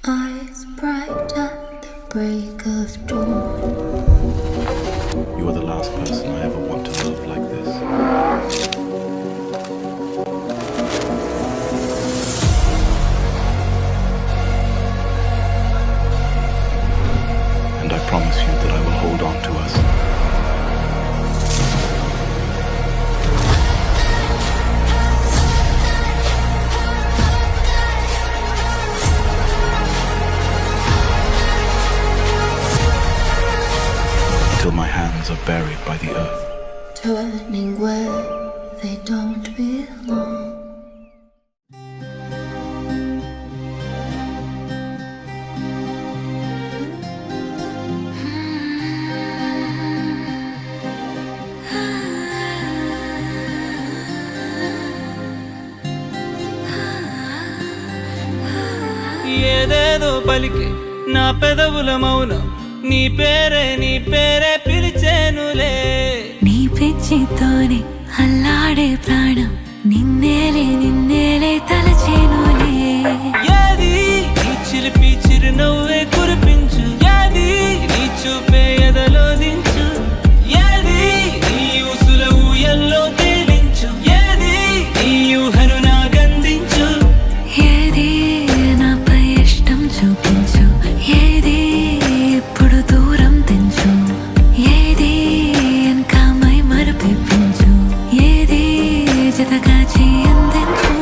Eyes bright at the break of dawn. You are the last person I ever want to love like this. And I promise you that I will hold on to us. Till my hands are buried by the earth. Turning where they don't belong. ఏదేదో పలికి నా పెదవుల మౌనం నీ పేరే పిలిచేనులే. నీ పిచ్చితోనే అల్లాడే ప్రాణం నిన్నేలే తలచేనులే. ఏది నీ చిలిపి చిరునవ్వే కురిపించు, ఏది నీ చూపే ఎదలో దించు, ఏది నీ ఊసుల ఊయల్లో తేలించు, ఏది నీ ఊహను నాగందించు. ఏది నాపై ఇష్టం చూపించు, ఏది ఇప్పుడు దూరం తెంచు, ఏది ఇంకా మై మరపించు, ఏది జతగా చేయందించు.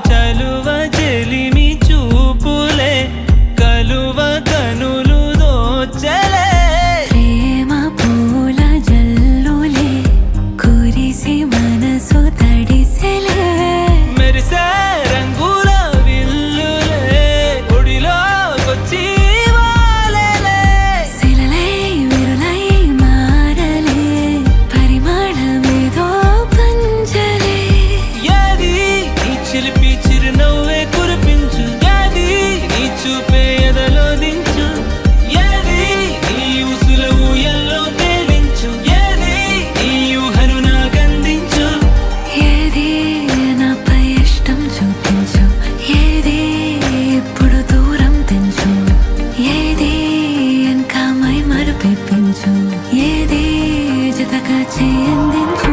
చలువ చెలిమి చూపులే కలువ కనులు దోచలే. ప్రేమ పూల జల్లులే కురిసి మనసు తడిసెలే. మెరిసే రంగుల విల్లులే ఒడిలోకొచ్చి వాలేలే. శిలలై విరులై మారలే పరిమళమేదో పంజలే. ఏది నీ చిలిపి చిరునవ్వే కురిపించు, ఏది నీ చూపే ఎదలో దించు, ఏది నీ ఊసుల ఊయల్లో తేలించు, ఏది నీ ఊహను నాగందించు. ఏది నాపై ఇష్టం చూపించు, ఏది ఇప్పుడు దూరం తెంచు, ఏది ఇంకా మై మరపించు, ఏది జతగా చేయందించు.